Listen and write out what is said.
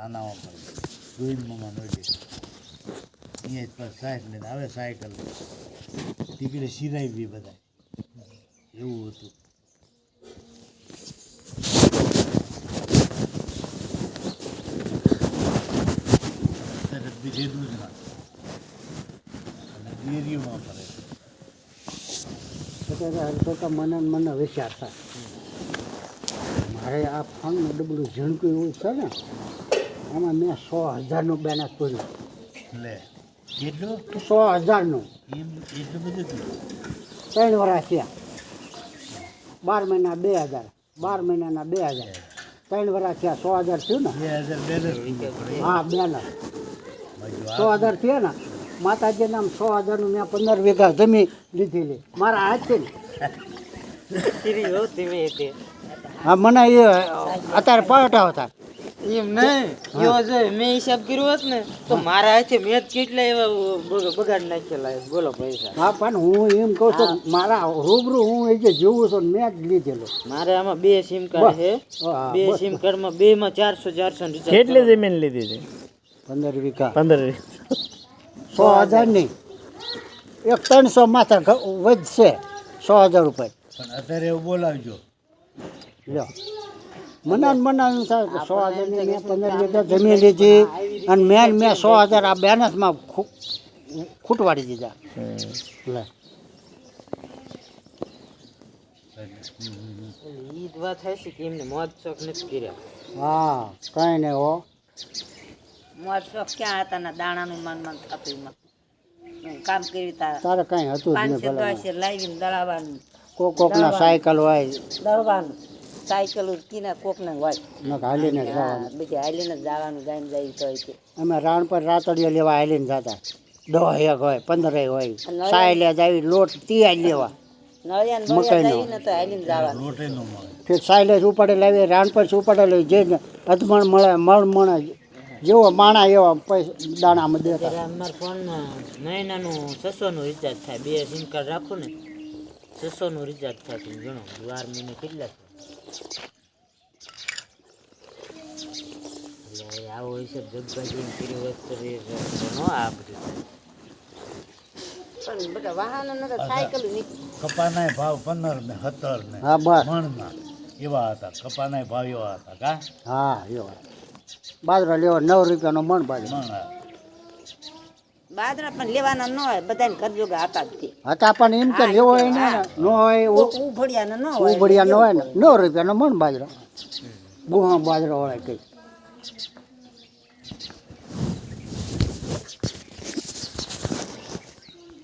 આનામાં પણ ગોવિંદમાં નોડી અહીંયા જ પાછ સાઈડ લઈને આવે સાયકલ ટીકડે સિરાઈ બી બધા એવું હતું. તરત બી જેટલું જ ના અને ડેરીઓમાં ફરે અત્યારે તો મને વિચાર થાય મારે આ ફંડનું ડબલું ઝીણકું એવું છે ને આમાં મેં 100,000નું બેલેન્સ પૂર્યું. લે કેટલું 100,000નું એમ એટલું બધું થયું 3 વર્ષ થયા. 12 મહિના 2,000, 12 મહિનાના 2,000, 3 વર્ષ થયા 100,000 થયું ને. 2,000 બેલેન્સ હા બેલેન્સ 100,000 થયા ને. માતાજીના નામ 100,000નું મેં 15 વીઘા જમીન લીધેલી મારા હાથથી. હા મને એ અત્યારે પલટાવ થાય એમ નહીં એવો જો મેં હિસાબ કર્યો હોત ને તો મારા હાથે મેં જ કેટલા એવા બગાડ નાખેલા બોલો પૈસા. હા પણ હું એમ કહું છું મારા રૂબરૂ હું એ જે જોઉં છું મેં જ લીધેલો. મારે આમાં 2 સિમ કાર્ડ છે. 2 સિમ કાર્ડમાં 2 માં 400 રિચાર્જ. કેટલી જમીન લીધી હતી? 15 વીઘા 15 વીઘા. 100,000 નહીં, એક 300 માથા વધશે 100,000 રૂપિયા. પણ અત્યારે એવું બોલાવજો લ્યો મને એમ થાય કે 100,000ની મેં 15 વીઘા જમીન લીધી અને મેં 100,000 આ બેલેન્સમાં ખૂટવાડી દીધા. લે ઈ જ વાત થાય છે કે એમને મોજ શોખ નથી કર્યા. હા કાંઈ નહીં હો. મોજ શોખ ક્યાં હતા ને દાણાનું મન થતું એમાં કામ કરી તારે કાંઈ હતું જ નહીં. 500 લાવીને દળાવવાનું કોકના સાયકલ હોય દળવાનું સાયકલ કીના કોકને હોય ન હાલીને જ જવાનું. બીજે હાલીને જ જવાનું ગાઈને જાય તો હોય. અમે રાણ પર રાતડીઓ લેવા હાલીને જતા 10 એક હોય 15 હોય સાયલે જાવી લોટ તિયાર લેવા નળિયાને મકાઈનો. જઈને તો હાલીને જવાનું. લોટે ન મળે ફેર સાયલે જ ઉપાડે લાવી રાણ પર ઉપાડે લઈ જે અધમણ મળે મણ જેવો માણા એવા પૈસા દાણામાં દેતા. ત્યારે અમારા ફોનમાં મહિનાનું 600નું રિચાર્જ થાય. 2 સિમ કાર્ડ રાખો ને 600નું રિચાર્જ થાય. તમે ગણો 12 મહિને કેટલા થાય. એટલે આવો હિસાબ જગભાજી કર્યો હોત તો ન આ બધું થાય. પણ બધા વાહનો નતા સાયકલ કપાના ભાવ 15 ને 17 ને હા બસ મણના એવા હતા. કપાના ભાવ એવા હતા કા હા એવા બાજરો લેવો 9 રૂપિયાનો મણ બાજરો મણ બાજરા પણ લેવાના ન હોય બધાને ઘર જોગા હતા જ તે. હતા પણ એમ કે લેવો હોય ને ન હોય ઉભડિયાના ન હોય ઉબડિયા ન હોય ને 9 રૂપિયાનો મણ બાજરો ગુહા બાજરો હોય કઈ